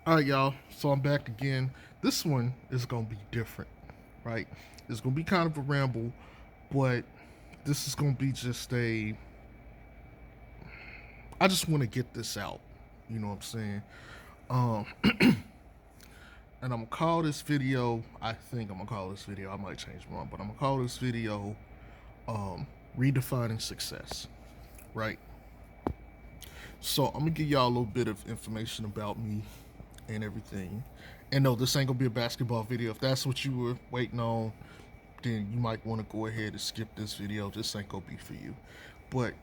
All right, y'all. So I'm back again. This one is going to be different, right? It's going to be kind of a ramble, but this is going to be just a. I just want to get this out. You know what I'm saying? Um, and I'm going to call this video, I think I'm going to call this video, I might change mine, but I'm going to call this video Redefining Success, right? So I'm going to give y'all a little bit of information about me and everything. And no, this ain't going to be a basketball video. If that's what you were waiting on, then you might want to go ahead and skip this video. This ain't gonna be for you. But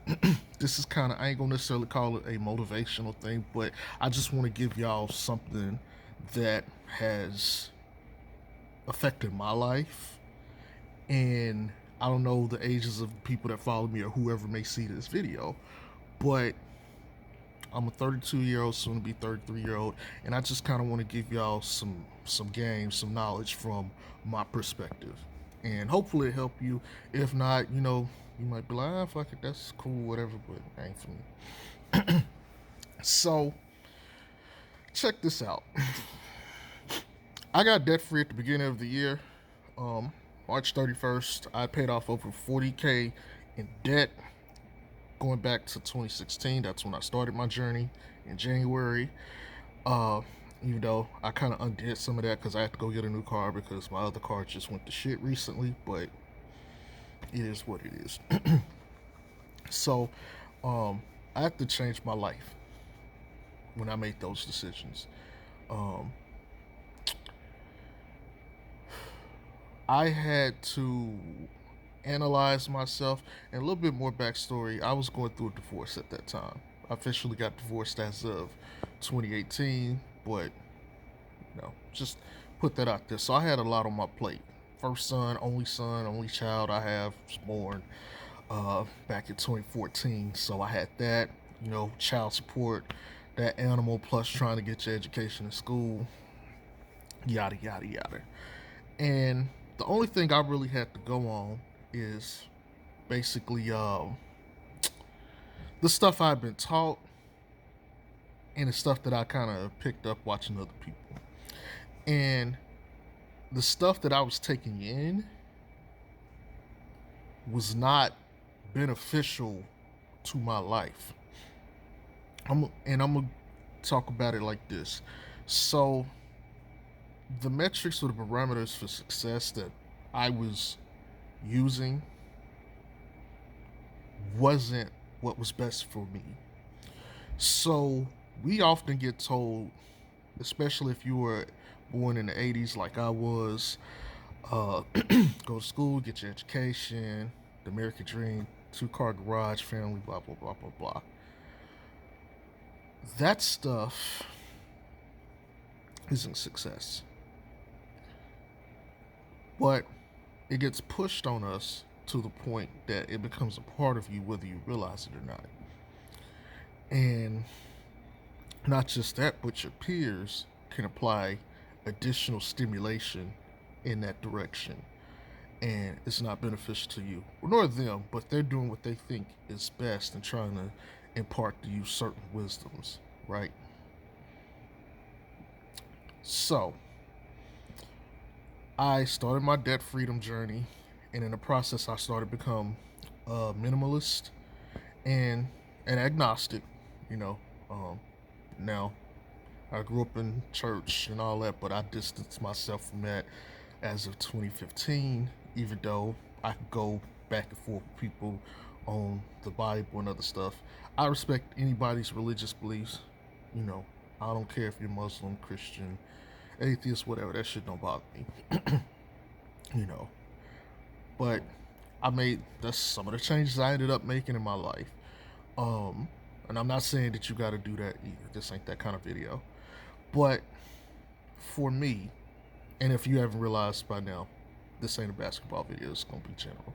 this is kind of, I ain't gonna necessarily call it a motivational thing, but I just want to give y'all something that has affected my life. And I don't know the ages of people that follow me or whoever may see this video, but I'm a 32-year-old, soon to be 33-year-old, and I just kind of want to give y'all some game, some knowledge from my perspective, and hopefully it help you. If not, you might be like, fuck it, that's cool, whatever, but it ain't for me. So check this out. I got debt free at the beginning of the year. March 31st, I paid off over 40K in debt. Going back to 2016, that's when I started my journey in January. Uh, Even though I kind of undid some of that because I had to go get a new car because my other car just went to shit recently, but it is what it is. So, I had to change my life when I made those decisions. Um, I had to analyze myself and a little bit more backstory. I was going through a divorce at that time. I officially got divorced as of 2018, but just put that out there. So I had a lot on my plate. First son, only child I have was born back in 2014. So I had that, child support, that animal plus trying to get your education in school, yada yada yada. And the only thing I really had to go on is basically the stuff I've been taught and the stuff that I kind of picked up watching other people. And the stuff that I was taking in was not beneficial to my life. I'm gonna talk about it like this. So the metrics or the parameters for success that I was using wasn't what was best for me. So we often get told, especially if you were born in the 80s like I was, uh, go to school, get your education, the American dream, two-car garage, family, blah, blah, blah, blah, blah. That stuff isn't success. But it gets pushed on us to the point that it becomes a part of you whether you realize it or not. And not just that, but your peers can apply additional stimulation in that direction. And it's not beneficial to you, nor them, but they're doing what they think is best and trying to impart to you certain wisdoms, right? So, I started my debt freedom journey, and in the process, I started to become a minimalist and an agnostic. You know, um, now I grew up in church and all that, but I distanced myself from that as of 2015. Even though I could go back and forth with people on the Bible and other stuff, I respect anybody's religious beliefs. You know, I don't care if you're Muslim, Christian, atheist, whatever. That shit don't bother me. you know. But that's some of the changes I ended up making in my life. Um, and I'm not saying that you got to do that either. This ain't that kind of video. But for me, and if you haven't realized by now, this ain't a basketball video. It's gonna be general.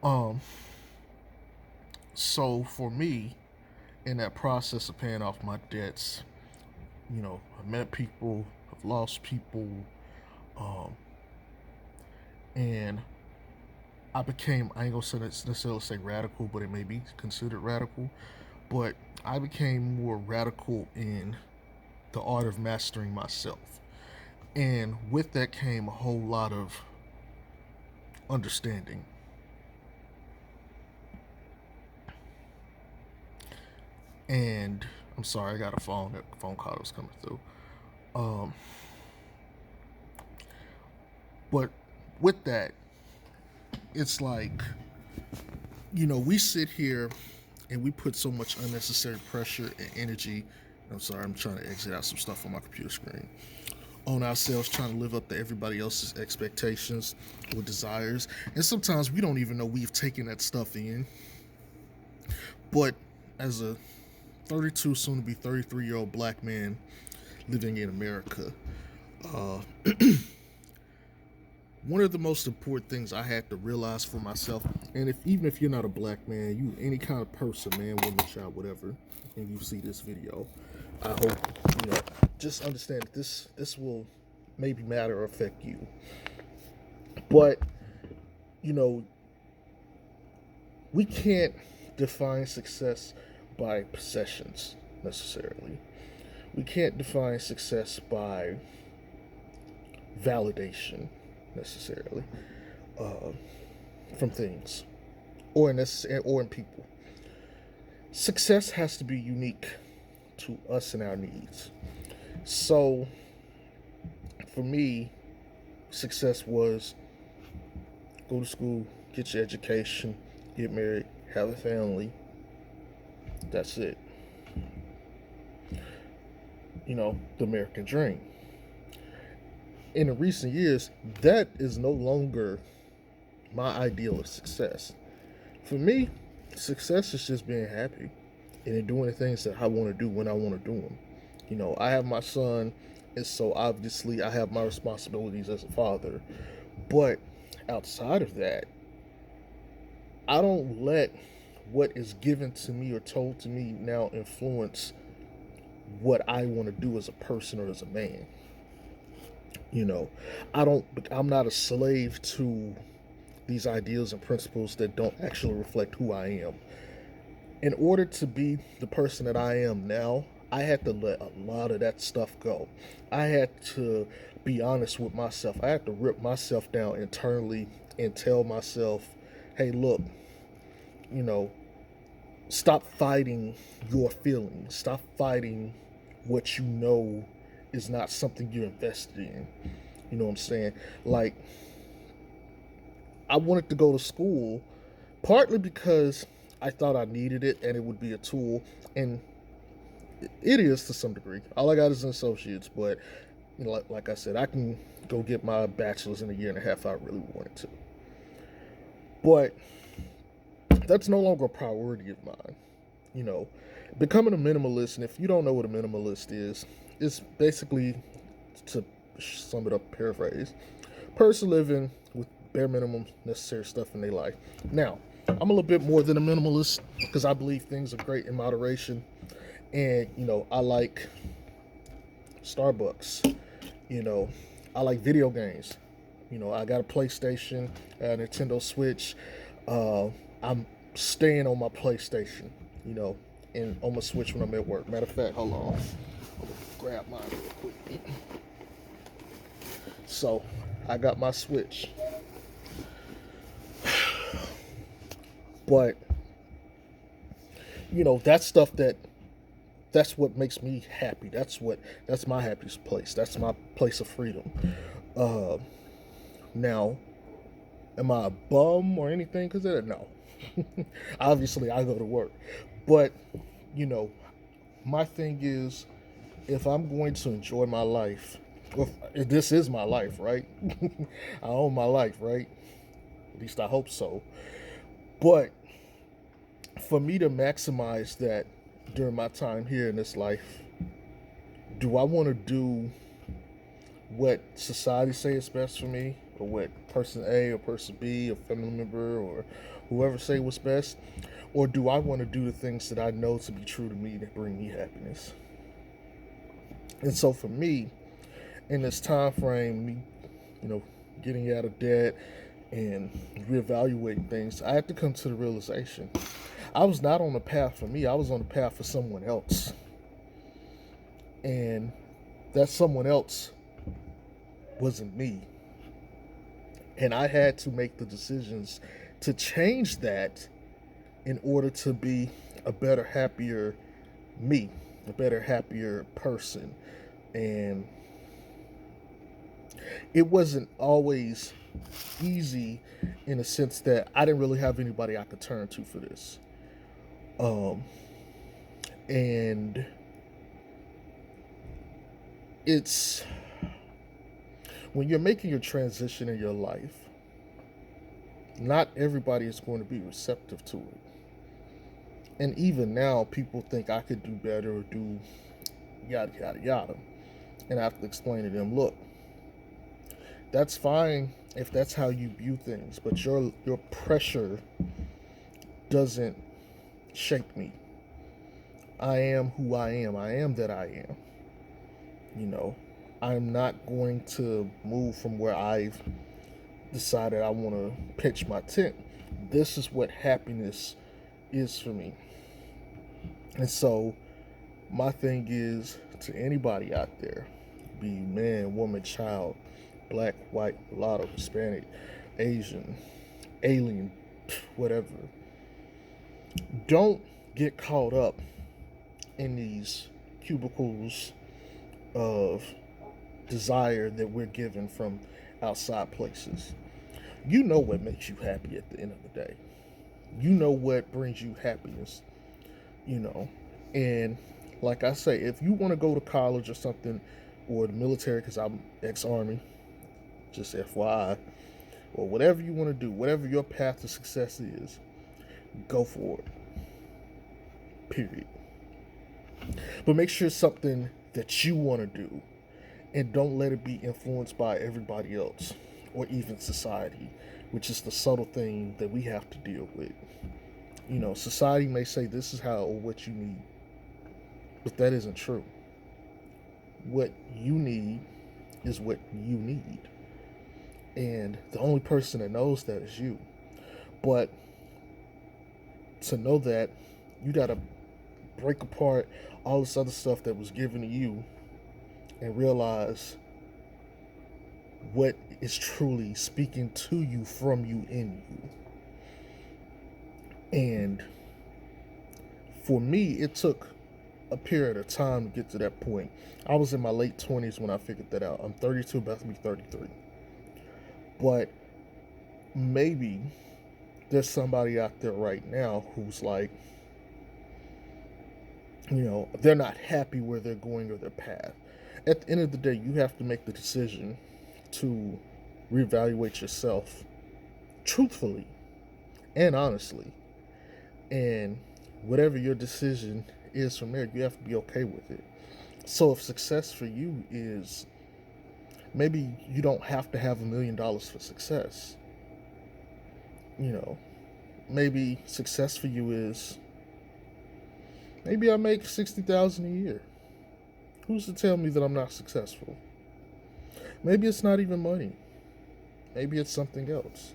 Um, so for me, in that process of paying off my debts, I met people, I've lost people, um, and I ain't gonna necessarily say radical, but it may be considered radical. But I became more radical in the art of mastering myself. And with that came a whole lot of understanding. And I'm sorry, I got a phone call that was coming through. Um, but with that, it's like, we sit here and we put so much unnecessary pressure and energy. I'm sorry, I'm trying to exit out some stuff on my computer screen. On ourselves, trying to live up to everybody else's expectations or desires. And sometimes we don't even know we've taken that stuff in. But as a 32, soon to be 33-year-old black man living in America, uh, one of the most important things I had to realize for myself, and even if you're not a black man, you any kind of person, man, woman, child, whatever, and you see this video, I hope just understand that this will maybe matter or affect you. But we can't define success by possessions necessarily. We can't define success by validation necessarily from things or in people. Success has to be unique to us and our needs. So for me, success was go to school, get your education, get married, have a family. That's it. The American dream. In the recent years, that is no longer my ideal of success. For me, success is just being happy and doing the things that I want to do when I want to do them. I have my son, and so obviously I have my responsibilities as a father. But outside of that, I don't let what is given to me or told to me now influence what I want to do as a person or as a man. I'm not a slave to these ideals and principles that don't actually reflect who I am. In order to be the person that I am now, I had to let a lot of that stuff go. I had to be honest with myself. I had to rip myself down internally and tell myself, hey, look, stop fighting your feelings. Stop fighting what is not something you're invested in. You know what I'm saying? Like, I wanted to go to school partly because I thought I needed it and it would be a tool, and it is to some degree. All I got is an associate's, but like I said, I can go get my bachelor's in a year and a half if I really wanted to. But that's no longer a priority of mine. Becoming a minimalist, and if you don't know what a minimalist is, it's basically, to sum it up, paraphrase, person living with bare minimum necessary stuff in their life. Now, I'm a little bit more than a minimalist because I believe things are great in moderation. And, I like Starbucks. I like video games. I got a PlayStation, a Nintendo Switch. I'm staying on my PlayStation, and on my Switch when I'm at work. Matter of fact, hold on. I'm gonna grab mine real quick. So, I got my Switch. But, that's stuff that's what makes me happy. That's my happiest place. That's my place of freedom. Now, am I a bum or anything because of that? No. Obviously, I go to work. But, my thing is, if I'm going to enjoy my life, if this is my life, right? I own my life, right? At least I hope so. But for me to maximize that during my time here in this life, do I want to do what society say is best for me, or what person A or person B or family member or whoever say what's best, or do I want to do the things that I know to be true to me that bring me happiness? And so for me, in this time frame, me, getting out of debt and reevaluating things, I had to come to the realization I was not on the path for me. I was on the path for someone else. And that someone else wasn't me. And I had to make the decisions to change that in order to be a better, happier me, a better, happier person. And it wasn't always easy in the sense that I didn't really have anybody I could turn to for this. Um, and it's when you're making your transition in your life, not everybody is going to be receptive to it. And even now, people think I could do better or do yada, yada, yada. And I have to explain to them, look, that's fine if that's how you view things, but your pressure doesn't shape me. I am who I am. I am that I am. You know, I'm not going to move from where I've decided I want to pitch my tent. This is what happiness is for me. And so, my thing is to anybody out there, be man, woman, child, black, white, mulatto, Hispanic, Asian, alien, whatever, don't get caught up in these cubicles of desire that we're given from outside places. You know what makes you happy at the end of the day. You know what brings you happiness, you know. And like I say, if you want to go to college or something, or the military, because I'm ex-army, just FYI, or whatever you want to do, whatever your path to success is, go for it. Period. But make sure it's something that you want to do, and don't let it be influenced by everybody else or even society, which is the subtle thing that we have to deal with. You know, society may say this is how or what you need, but that isn't true. What you need is what you need. And the only person that knows that is you. But to know that, you got to break apart all this other stuff that was given to you and realize what is truly speaking to you, from you, in you. And for me, it took a period of time to get to that point. I was in my late 20s when I figured that out. I'm 32, about to be 33. But maybe there's somebody out there right now who's like, you know, they're not happy where they're going or their path. At the end of the day, you have to make the decision to reevaluate yourself truthfully and honestly. And whatever your decision is from there, you have to be okay with it. So if success for you is, maybe you don't have to have $1 million for success. You know, maybe success for you is, maybe I make 60,000 a year. Who's to tell me that I'm not successful? Maybe it's not even money. Maybe it's something else.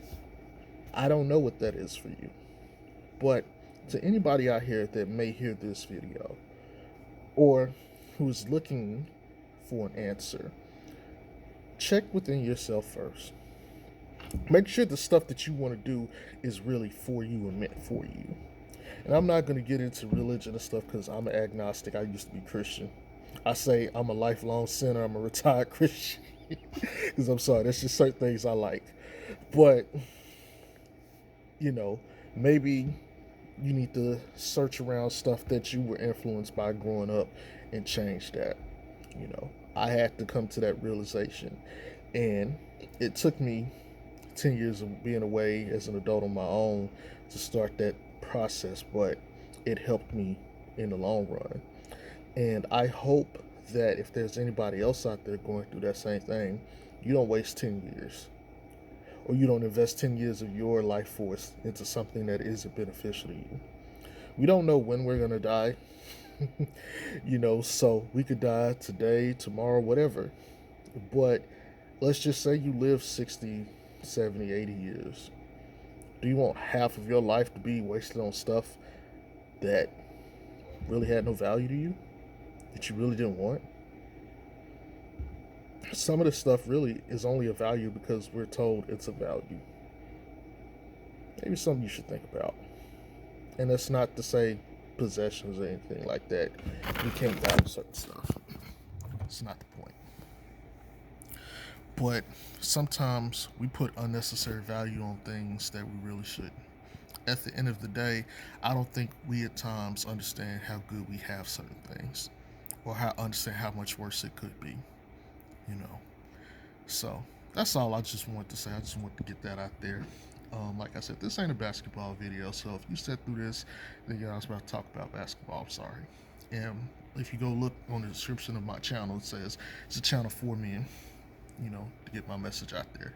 I don't know what that is for you. But to anybody out here that may hear this video, or who's looking for an answer, check within yourself first. Make sure the stuff that you want to do is really for you and meant for you. And I'm not going to get into religion and stuff because I'm an agnostic. I used to be Christian. I say I'm a lifelong sinner. I'm a retired Christian. Because I'm sorry, that's just certain things I like. But, you know, maybe you need to search around stuff that you were influenced by growing up and change that. You know, I had to come to that realization. And it took me 10 years of being away as an adult on my own to start that process, but it helped me in the long run. And I hope that if there's anybody else out there going through that same thing, you don't waste 10 years, or you don't invest 10 years of your life force into something that isn't beneficial to you. We don't know when we're going to die, you know, so we could die today, tomorrow, whatever. But let's just say you live 60, 70, 80 years. Do you want half of your life to be wasted on stuff that really had no value to you, that you really didn't want? some of this stuff really is only a value because we're told it's a value. Maybe something you should think about. And that's not to say possessions or anything like that. You can't value certain stuff. It's not the point. But sometimes we put unnecessary value on things that we really shouldn't. At the end of the day, I don't think we at times understand how good we have certain things, or how understand how much worse it could be. You know. So that's all I just wanted to say. I just wanted to get that out there. Like I said, this ain't a basketball video, so if you sat through this, then I was about to talk about basketball. I'm sorry. And if you go look on the description of my channel, it says it's a channel for men, to get my message out there.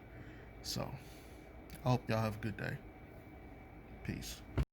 So I hope y'all have a good day. Peace.